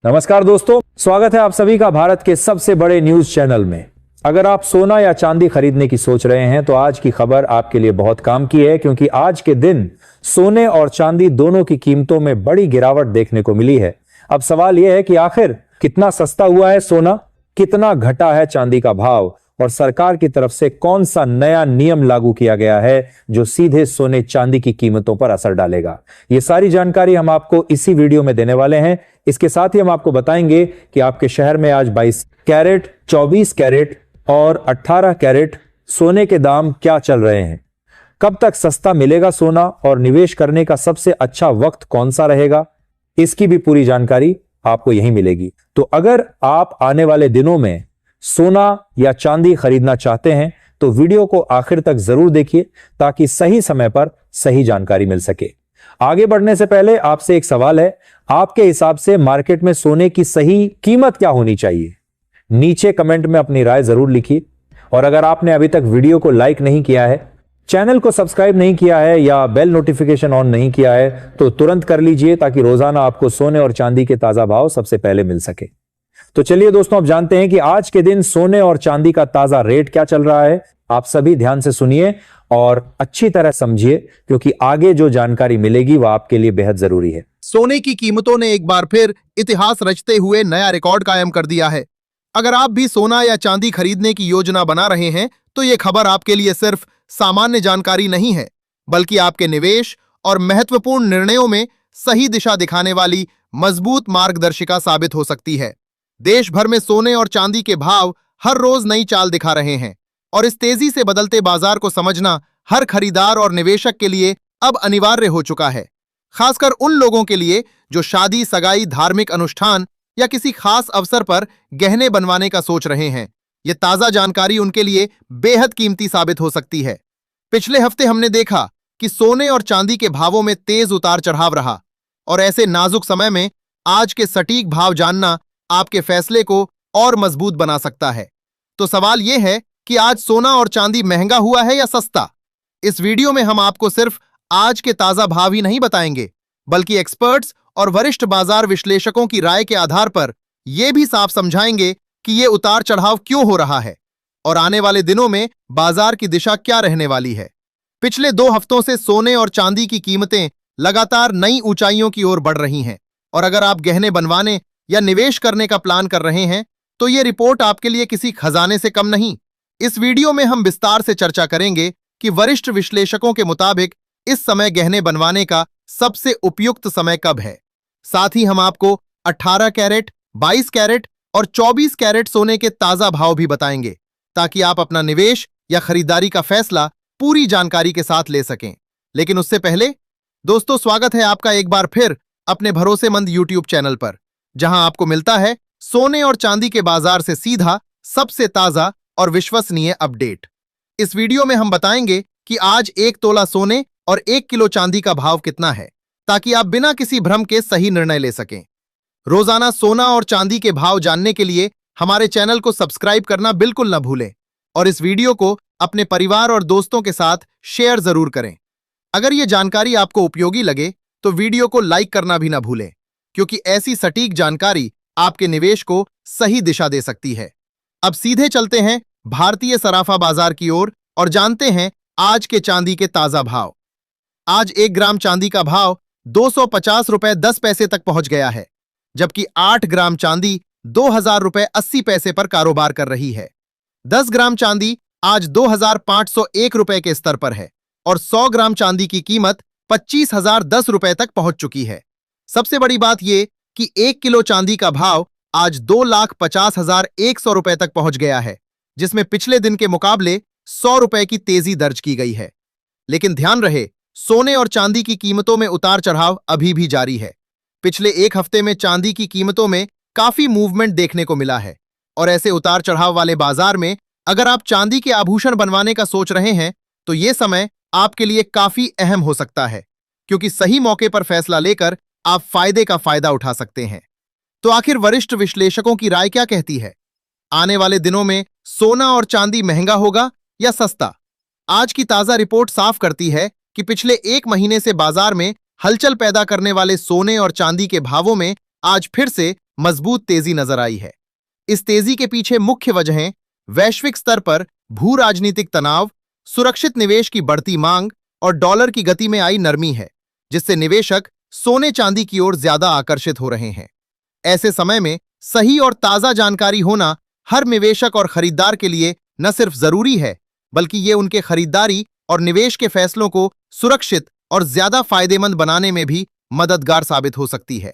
नमस्कार दोस्तों, स्वागत है आप सभी का भारत के सबसे बड़े न्यूज चैनल में। अगर आप सोना या चांदी खरीदने की सोच रहे हैं तो आज की खबर आपके लिए बहुत काम की है, क्योंकि आज के दिन सोने और चांदी दोनों की कीमतों में बड़ी गिरावट देखने को मिली है। अब सवाल यह है कि आखिर कितना सस्ता हुआ है सोना, कितना घटा है चांदी का भाव और सरकार की तरफ से कौन सा नया नियम लागू किया गया है जो सीधे सोने चांदी की कीमतों पर असर डालेगा। ये सारी जानकारी हम आपको इसी वीडियो में देने वाले हैं। इसके साथ ही हम आपको बताएंगे कि आपके शहर में आज 22 कैरेट, 24 कैरेट और 18 कैरेट सोने के दाम क्या चल रहे हैं, कब तक सस्ता मिलेगा सोना और निवेश करने का सबसे अच्छा वक्त कौन सा रहेगा, इसकी भी पूरी जानकारी आपको यहीं मिलेगी। तो अगर आप आने वाले दिनों में सोना या चांदी खरीदना चाहते हैं तो वीडियो को आखिर तक जरूर देखिए ताकि सही समय पर सही जानकारी मिल सके। आगे बढ़ने से पहले आपसे एक सवाल है, आपके हिसाब से मार्केट में सोने की सही कीमत क्या होनी चाहिए? नीचे कमेंट में अपनी राय जरूर लिखिए। और अगर आपने अभी तक वीडियो को लाइक नहीं किया है, चैनल को सब्सक्राइब नहीं किया है या बेल नोटिफिकेशन ऑन नहीं किया है तो तुरंत कर लीजिए ताकि रोजाना आपको सोने और चांदी के ताजा भाव सबसे पहले मिल सके। तो चलिए दोस्तों, अब जानते हैं कि आज के दिन सोने और चांदी का ताजा रेट क्या चल रहा है। आप सभी ध्यान से सुनिए और अच्छी तरह समझिए, क्योंकि आगे जो जानकारी मिलेगी वह आपके लिए बेहद जरूरी है। सोने की कीमतों ने एक बार फिर इतिहास रचते हुए नया रिकॉर्ड कायम कर दिया है। अगर आप भी सोना या चांदी खरीदने की योजना बना रहे हैं तो ये खबर आपके लिए सिर्फ सामान्य जानकारी नहीं है, बल्कि आपके निवेश और महत्वपूर्ण निर्णयों में सही दिशा दिखाने वाली मजबूत मार्गदर्शिका साबित हो सकती है। देश भर में सोने और चांदी के भाव हर रोज नई चाल दिखा रहे हैं और इस तेजी से बदलते बाजार को समझना हर खरीदार और निवेशक के लिए अब अनिवार्य हो चुका है। खासकर उन लोगों के लिए जो शादी, सगाई, धार्मिक अनुष्ठान या किसी खास अवसर पर गहने बनवाने का सोच रहे हैं। ये ताजा जानकारी उनके लिए बेहद कीमती साबित हो सकती है। पिछले हफ्ते हमने देखा कि सोने और चांदी के भावों में तेज उतार चढ़ाव रहा और ऐसे नाजुक समय में आज के सटीक भाव जानना आपके फैसले को और मजबूत बना सकता है। तो सवाल यह है कि आज सोना और चांदी महंगा हुआ है या सस्ता? इस वीडियो में हम आपको सिर्फ आज के ताजा भाव ही नहीं बताएंगे, बल्कि एक्सपर्ट्स और वरिष्ठ बाजार विश्लेषकों की राय के आधार पर यह भी साफ समझाएंगे कि यह उतार चढ़ाव क्यों हो रहा है और आने वाले दिनों में बाजार की दिशा क्या रहने वाली है। पिछले 2 हफ्तों से सोने और चांदी की कीमतें लगातार नई ऊंचाइयों की ओर बढ़ रही हैं और अगर आप गहने बनवाने या निवेश करने का प्लान कर रहे हैं तो यह रिपोर्ट आपके लिए किसी खजाने से कम नहीं। इस वीडियो में हम विस्तार से चर्चा करेंगे कि वरिष्ठ विश्लेषकों के मुताबिक इस समय गहने बनवाने का सबसे उपयुक्त समय कब है। साथ ही हम आपको 18 कैरेट, 22 कैरेट और 24 कैरेट सोने के ताजा भाव भी बताएंगे ताकि आप अपना निवेश या खरीदारी का फैसला पूरी जानकारी के साथ ले सकें। लेकिन उससे पहले दोस्तों, स्वागत है आपका एक बार फिर अपने भरोसेमंद YouTube चैनल पर, जहां आपको मिलता है सोने और चांदी के बाजार से सीधा सबसे ताजा और विश्वसनीय अपडेट। इस वीडियो में हम बताएंगे कि आज 1 तोला सोने और 1 किलो चांदी का भाव कितना है, ताकि आप बिना किसी भ्रम के सही निर्णय ले सकें। रोजाना सोना और चांदी के भाव जानने के लिए हमारे चैनल को सब्सक्राइब करना बिल्कुल न भूलें और इस वीडियो को अपने परिवार और दोस्तों के साथ शेयर जरूर करें। अगर ये जानकारी आपको उपयोगी लगे तो वीडियो को लाइक करना भी न भूलें, क्योंकि ऐसी सटीक जानकारी आपके निवेश को सही दिशा दे सकती है। अब सीधे चलते हैं भारतीय सराफा बाजार की ओर और जानते हैं आज के चांदी के ताजा भाव। आज 1 ग्राम चांदी का भाव 250 रुपए 10 पैसे तक पहुंच गया है, जबकि 8 ग्राम चांदी 2000 रुपए 80 पैसे पर कारोबार कर रही है। 10 ग्राम चांदी आज 2501 रुपए के स्तर पर है और 100 ग्राम चांदी की कीमत 25,010 रुपए तक पहुंच चुकी है। सबसे बड़ी बात यह कि 1 किलो चांदी का भाव आज 2,50,100 रुपए तक पहुंच गया है, जिसमें पिछले दिन के मुकाबले 100 रुपए की तेजी दर्ज की गई है। लेकिन ध्यान रहे, सोने और चांदी की कीमतों में उतार चढ़ाव अभी भी जारी है। पिछले 1 हफ्ते में चांदी की कीमतों में काफी मूवमेंट देखने को मिला है और ऐसे उतार चढ़ाव वाले बाजार में अगर आप चांदी के आभूषण बनवाने का सोच रहे हैं तो यह समय आपके लिए काफी अहम हो सकता है, क्योंकि सही मौके पर फैसला लेकर आप फायदे का फायदा उठा सकते हैं। तो आखिर वरिष्ठ विश्लेषकों की राय क्या कहती है? आने वाले दिनों में सोना और चांदी महंगा होगा या सस्ता? आज की ताजा रिपोर्ट साफ करती है कि पिछले 1 महीने से बाजार में हलचल पैदा करने वाले सोने और चांदी के भावों में आज फिर से मजबूत तेजी नजर आई है। इस तेजी के पीछे मुख्य वजहें वैश्विक स्तर पर भू राजनीतिक तनाव, सुरक्षित निवेश की बढ़ती मांग और डॉलर की गति में आई नरमी है, जिससे निवेशक सोने चांदी की ओर ज्यादा आकर्षित हो रहे हैं। ऐसे समय में सही और ताजा जानकारी होना हर निवेशक और खरीदार के लिए न सिर्फ जरूरी है, बल्कि ये उनके खरीदारी और निवेश के फैसलों को सुरक्षित और ज्यादा फायदेमंद बनाने में भी मददगार साबित हो सकती है।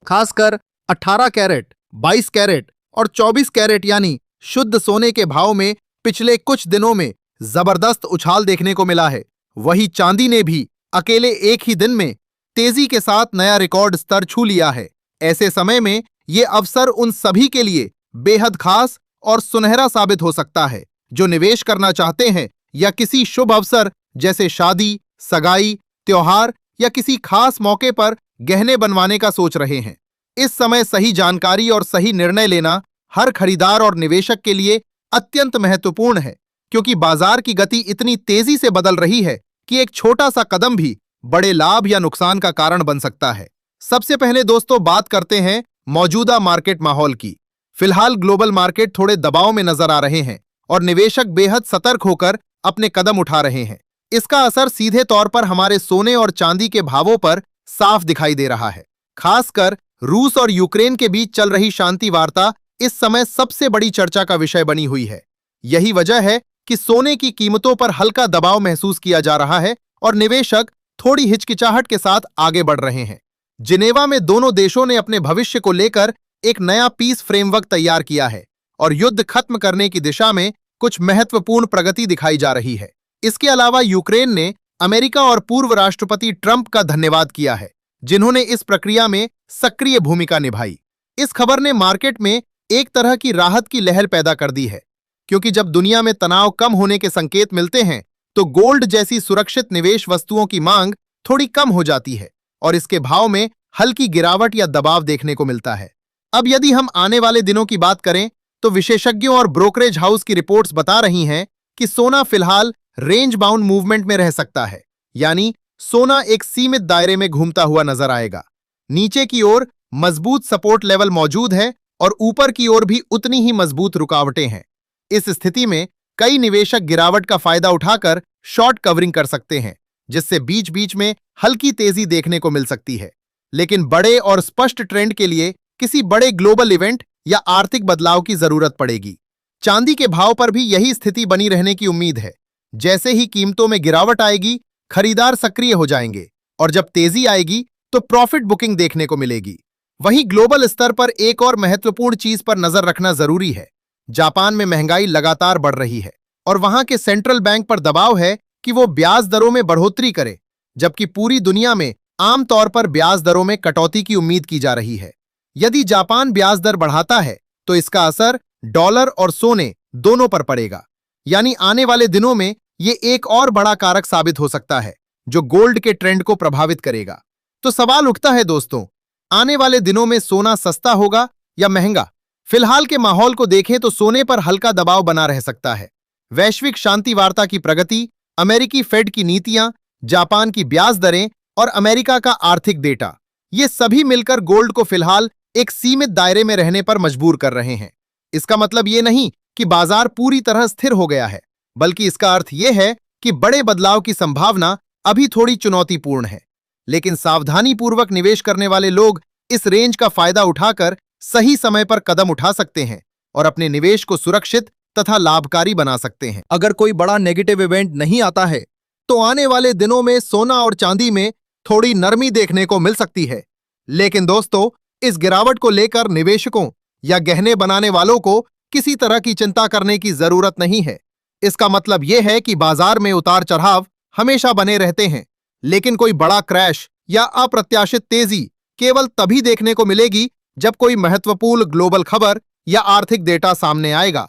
खासकर 18 कैरेट, 22 कैरेट और 24 कैरेट यानी शुद्ध सोने के भाव में पिछले कुछ दिनों में जबरदस्त उछाल देखने को मिला है। वहीं चांदी ने भी अकेले एक ही दिन में तेजी के साथ नया रिकॉर्ड स्तर छू लिया है। ऐसे समय में ये अवसर उन सभी के लिए बेहद खास और सुनहरा साबित हो सकता है जो निवेश करना चाहते हैं या किसी शुभ अवसर जैसे शादी, सगाई, त्योहार या किसी खास मौके पर गहने बनवाने का सोच रहे हैं। इस समय सही जानकारी और सही निर्णय लेना हर खरीदार और निवेशक के लिए अत्यंत महत्वपूर्ण है, क्योंकि बाजार की गति इतनी तेजी से बदल रही है कि एक छोटा सा कदम भी बड़े लाभ या नुकसान का कारण बन सकता है। सबसे पहले दोस्तों बात करते हैं मौजूदा मार्केट माहौल की। फिलहाल ग्लोबल मार्केट थोड़े दबाव में नजर आ रहे हैं और निवेशक बेहद सतर्क होकर अपने कदम उठा रहे हैं। इसका असर सीधे तौर पर हमारे सोने और चांदी के भावों पर साफ दिखाई दे रहा है। खासकर रूस और यूक्रेन के बीच चल रही शांति वार्ता इस समय सबसे बड़ी चर्चा का विषय बनी हुई है। यही वजह है कि सोने की कीमतों पर हल्का दबाव महसूस किया जा रहा है और निवेशक थोड़ी हिचकिचाहट के साथ आगे बढ़ रहे हैं। जिनेवा में दोनों देशों ने अपने भविष्य को लेकर एक नया पीस फ्रेमवर्क तैयार किया है और युद्ध खत्म करने की दिशा में कुछ महत्वपूर्ण प्रगति दिखाई जा रही है। इसके अलावा यूक्रेन ने अमेरिका और पूर्व राष्ट्रपति ट्रंप का धन्यवाद किया है, जिन्होंने इस प्रक्रिया में सक्रिय भूमिका निभाई। इस खबर ने मार्केट में एक तरह की राहत की लहर पैदा कर दी है, क्योंकि जब दुनिया में तनाव कम होने के संकेत मिलते हैं तो गोल्ड जैसी सुरक्षित निवेश वस्तुओं की मांग थोड़ी कम हो जाती है और इसके भाव में हल्की गिरावट या दबाव देखने को मिलता है। अब यदि हम आने वाले दिनों की बात करें तो विशेषज्ञों और ब्रोकरेज हाउस की रिपोर्ट्स बता रही हैं कि सोना फिलहाल रेंज बाउंड मूवमेंट में रह सकता है, यानी सोना एक सीमित दायरे में घूमता हुआ नजर आएगा। नीचे की ओर मजबूत सपोर्ट लेवल मौजूद है और ऊपर की ओर भी उतनी ही मजबूत रुकावटें हैं। इस स्थिति में कई निवेशक गिरावट का फायदा उठाकर शॉर्ट कवरिंग कर सकते हैं, जिससे बीच बीच में हल्की तेजी देखने को मिल सकती है। लेकिन बड़े और स्पष्ट ट्रेंड के लिए किसी बड़े ग्लोबल इवेंट या आर्थिक बदलाव की जरूरत पड़ेगी। चांदी के भाव पर भी यही स्थिति बनी रहने की उम्मीद है। जैसे ही कीमतों में गिरावट आएगी, खरीदार सक्रिय हो जाएंगे और जब तेजी आएगी तो प्रॉफिट बुकिंग देखने को मिलेगी। वहीं ग्लोबल स्तर पर एक और महत्वपूर्ण चीज पर नजर रखना जरूरी है। जापान में महंगाई लगातार बढ़ रही है और वहां के सेंट्रल बैंक पर दबाव है कि वो ब्याज दरों में बढ़ोतरी करे, जबकि पूरी दुनिया में आमतौर पर ब्याज दरों में कटौती की उम्मीद की जा रही है। यदि जापान ब्याज दर बढ़ाता है तो इसका असर डॉलर और सोने दोनों पर पड़ेगा, यानी आने वाले दिनों में ये एक और बड़ा कारक साबित हो सकता है जो गोल्ड के ट्रेंड को प्रभावित करेगा। तो सवाल उठता है दोस्तों, आने वाले दिनों में सोना सस्ता होगा या महंगा? फिलहाल के माहौल को देखें तो सोने पर हल्का दबाव बना रह सकता है। वैश्विक शांति वार्ता की प्रगति, अमेरिकी फेड की नीतियां, जापान की ब्याज दरें और अमेरिका का आर्थिक डेटा, ये सभी मिलकर गोल्ड को फिलहाल एक सीमित दायरे में रहने पर मजबूर कर रहे हैं। इसका मतलब ये नहीं कि बाजार पूरी तरह स्थिर हो गया है, बल्कि इसका अर्थ यह है कि बड़े बदलाव की संभावना अभी थोड़ी चुनौतीपूर्ण है। लेकिन सावधानीपूर्वक निवेश करने वाले लोग इस रेंज का फायदा उठाकर सही समय पर कदम उठा सकते हैं और अपने निवेश को सुरक्षित तथा लाभकारी बना सकते हैं। अगर कोई बड़ा नेगेटिव इवेंट नहीं आता है तो आने वाले दिनों में सोना और चांदी में थोड़ी नरमी देखने को मिल सकती है। लेकिन दोस्तों, इस गिरावट को लेकर निवेशकों या गहने बनाने वालों को किसी तरह की चिंता करने की जरूरत नहीं है। इसका मतलब यह है कि बाजार में उतार चढ़ाव हमेशा बने रहते हैं, लेकिन कोई बड़ा क्रैश या अप्रत्याशित तेजी केवल तभी देखने को मिलेगी जब कोई महत्वपूर्ण ग्लोबल खबर या आर्थिक डेटा सामने आएगा।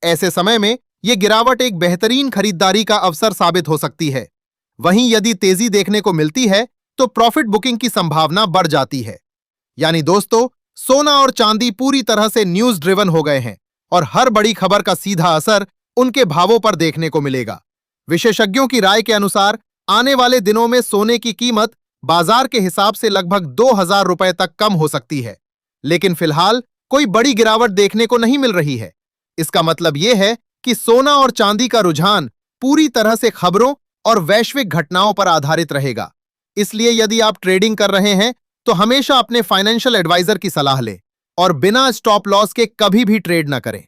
ऐसे समय में यह गिरावट एक बेहतरीन खरीदारी का अवसर साबित हो सकती है। वहीं यदि तेजी देखने को मिलती है तो प्रॉफिट बुकिंग की संभावना बढ़ जाती है। यानी दोस्तों, सोना और चांदी पूरी तरह से न्यूज ड्रिवन हो गए हैं और हर बड़ी खबर का सीधा असर उनके भावों पर देखने को मिलेगा। विशेषज्ञों की राय के अनुसार आने वाले दिनों में सोने की कीमत बाजार के हिसाब से लगभग 2000 रुपए तक कम हो सकती है, लेकिन फिलहाल कोई बड़ी गिरावट देखने को नहीं मिल रही है। इसका मतलब यह है कि सोना और चांदी का रुझान पूरी तरह से खबरों और वैश्विक घटनाओं पर आधारित रहेगा। इसलिए यदि आप ट्रेडिंग कर रहे हैं तो हमेशा अपने फाइनेंशियल एडवाइजर की सलाह लें और बिना स्टॉप लॉस के कभी भी ट्रेड न करें।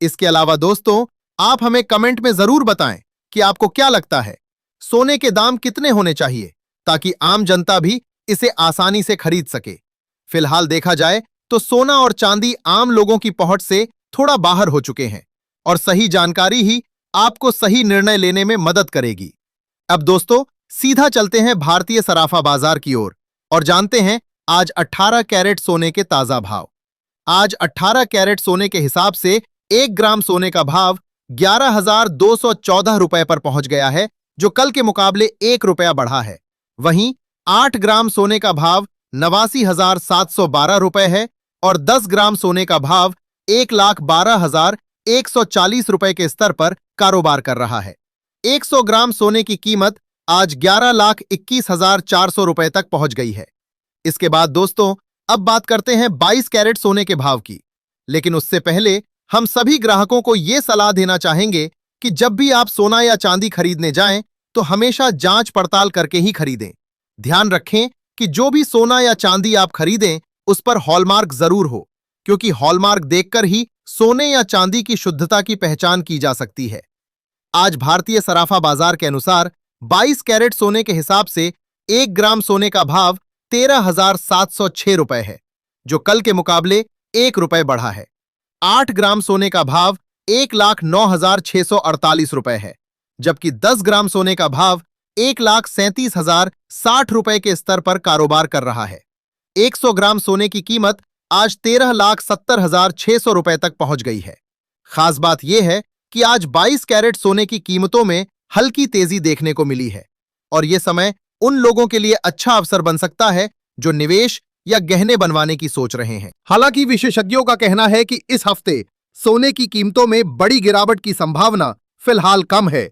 इसके अलावा दोस्तों, आप हमें कमेंट में जरूर बताएं कि आपको क्या लगता है, सोने के दाम कितने होने चाहिए ताकि आम जनता भी इसे आसानी से खरीद सके। फिलहाल देखा जाए तो सोना और चांदी आम लोगों की पहुंच से थोड़ा बाहर हो चुके हैं और सही जानकारी ही आपको सही निर्णय लेने में मदद करेगी। अब दोस्तों, सीधा चलते हैं भारतीय सराफा बाजार की ओर और जानते हैं आज 18 कैरेट सोने के ताजा भाव। आज 18 कैरेट सोने के हिसाब से 1 ग्राम सोने का भाव 11,214 रुपए पर पहुंच गया है, जो कल के मुकाबले 1 रुपया बढ़ा है। वहीं 8 ग्राम सोने का भाव 89,712 रुपए है और 10 ग्राम सोने का भाव 1,12,140 रुपए के स्तर पर कारोबार कर रहा है। 100 ग्राम सोने की कीमत आज 11,21,400 रुपए तक पहुंच गई है। इसके बाद दोस्तों, अब बात करते हैं 22 कैरेट सोने के भाव की। लेकिन उससे पहले हम सभी ग्राहकों को यह सलाह देना चाहेंगे कि जब भी आप सोना या चांदी खरीदने जाएं तो हमेशा जांच पड़ताल करके ही खरीदें। ध्यान रखें कि जो भी सोना या चांदी आप खरीदें उस पर हॉलमार्क जरूर हो, क्योंकि हॉलमार्क देखकर ही सोने या चांदी की शुद्धता की पहचान की जा सकती है। आज भारतीय सराफा बाजार के अनुसार 22 कैरेट सोने के हिसाब से 1 ग्राम सोने का भाव 13,706 रुपए है, जो कल के मुकाबले 1 रुपए बढ़ा है। 8 ग्राम सोने का भाव 1,09,648 रुपए है, जबकि 10 ग्राम सोने का भाव 1,37,060 रुपए के स्तर पर कारोबार कर रहा है। 100 ग्राम सोने की कीमत आज 13,70,600 रुपए तक पहुंच गई है। खास बात यह है कि आज 22 कैरेट सोने की कीमतों में हल्की तेजी देखने को मिली है और यह समय उन लोगों के लिए अच्छा अवसर बन सकता है जो निवेश या गहने बनवाने की सोच रहे हैं। हालांकि विशेषज्ञों का कहना है कि इस हफ्ते सोने की कीमतों में बड़ी गिरावट की संभावना फिलहाल कम है।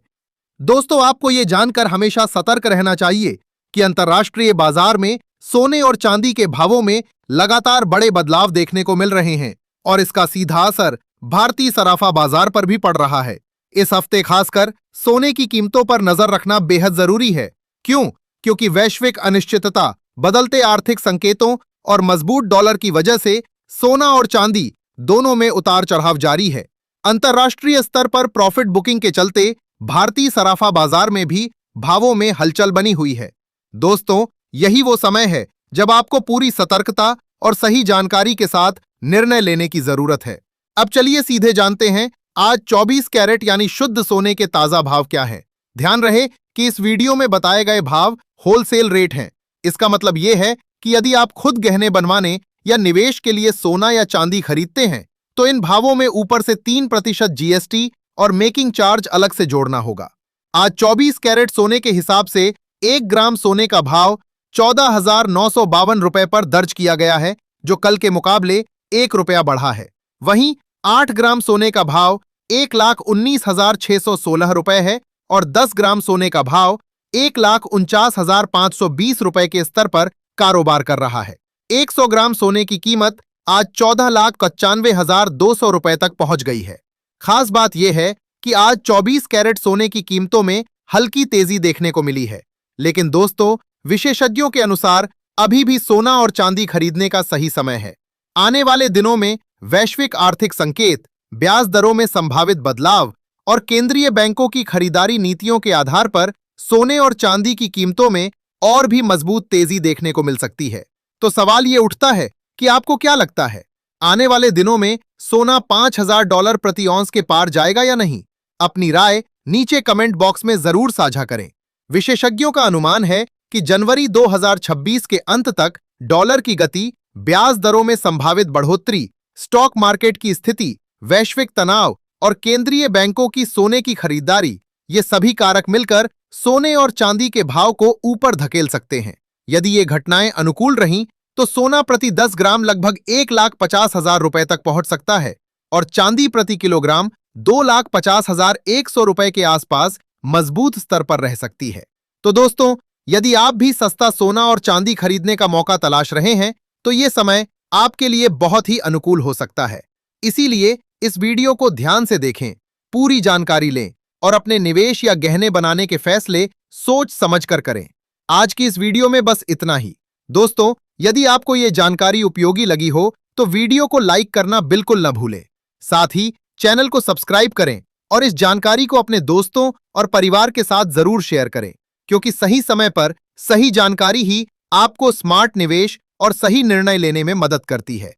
दोस्तों, आपको यह जानकर हमेशा सतर्क रहना चाहिए कि अंतर्राष्ट्रीय बाजार में सोने और चांदी के भावों में लगातार बड़े बदलाव देखने को मिल रहे हैं और इसका सीधा असर भारतीय सराफा बाजार पर भी पड़ रहा है। इस हफ्ते खासकर सोने की कीमतों पर नजर रखना बेहद जरूरी है। क्यों? क्योंकि वैश्विक अनिश्चितता, बदलते आर्थिक संकेतों और मजबूत डॉलर की वजह से सोना और चांदी दोनों में उतार चढ़ाव जारी है। अंतर्राष्ट्रीय स्तर पर प्रॉफिट बुकिंग के चलते भारतीय सराफा बाजार में भी भावों में हलचल बनी हुई है। दोस्तों, यही वो समय है जब आपको पूरी सतर्कता और सही जानकारी के साथ निर्णय लेने की जरूरत है। अब चलिए सीधे जानते हैं आज 24 कैरेट यानी शुद्ध सोने के ताजा भाव क्या है। ध्यान रहे कि इस वीडियो में बताए गए भाव होलसेल रेट हैं। इसका मतलब यह है कि यदि आप खुद गहने बनवाने या निवेश के लिए सोना या चांदी खरीदते हैं तो इन भावों में ऊपर से 3% जीएसटी और मेकिंग चार्ज अलग से जोड़ना होगा। आज 24 कैरेट सोने के हिसाब से 1 ग्राम सोने का भाव 14,952 रुपए पर दर्ज किया गया है, जो कल के मुकाबले 1 रुपया बढ़ा है। वहीं 8 ग्राम सोने का भाव 1,19,616 रुपए है और 10 ग्राम सोने का भाव 1,49,520 रुपए के स्तर पर कारोबार कर रहा है। 100 ग्राम सोने की कीमत आज 14,95,200 रुपए तक पहुंच गई है। खास बात यह है कि आज 24 कैरेट सोने की कीमतों में हल्की तेजी देखने को मिली है, लेकिन दोस्तों, विशेषज्ञों के अनुसार अभी भी सोना और चांदी खरीदने का सही समय है। आने वाले दिनों में वैश्विक आर्थिक संकेत, ब्याज दरों में संभावित बदलाव और केंद्रीय बैंकों की खरीदारी नीतियों के आधार पर सोने और चांदी की कीमतों में और भी मजबूत तेजी देखने को मिल सकती है। तो सवाल ये उठता है कि आपको क्या लगता है, आने वाले दिनों में सोना $5,000 प्रति औंस के पार जाएगा या नहीं? अपनी राय नीचे कमेंट बॉक्स में जरूर साझा करें। विशेषज्ञों का अनुमान है कि जनवरी 2026 के अंत तक डॉलर की गति, ब्याज दरों में संभावित बढ़ोतरी, स्टॉक मार्केट की स्थिति, वैश्विक तनाव और केंद्रीय बैंकों की सोने की खरीदारी, ये सभी कारक मिलकर सोने और चांदी के भाव को ऊपर धकेल सकते हैं। यदि ये घटनाएं अनुकूल रहीं तो सोना प्रति 10 ग्राम लगभग 1,50,000 रुपए तक पहुंच सकता है और चांदी प्रति किलोग्राम 2,50,100 रुपए के आसपास मजबूत स्तर पर रह सकती है। तो दोस्तों, यदि आप भी सस्ता सोना और चांदी खरीदने का मौका तलाश रहे हैं तो ये समय आपके लिए बहुत ही अनुकूल हो सकता है। इसीलिए इस वीडियो को ध्यान से देखें, पूरी जानकारी लें और अपने निवेश या गहने बनाने के फैसले सोच समझकर करें। आज की इस वीडियो में बस इतना ही। दोस्तों, यदि आपको ये जानकारी उपयोगी लगी हो तो वीडियो को लाइक करना बिल्कुल न भूलें। साथ ही चैनल को सब्सक्राइब करें और इस जानकारी को अपने दोस्तों और परिवार के साथ जरूर शेयर करें, क्योंकि सही समय पर सही जानकारी ही आपको स्मार्ट निवेश और सही निर्णय लेने में मदद करती है।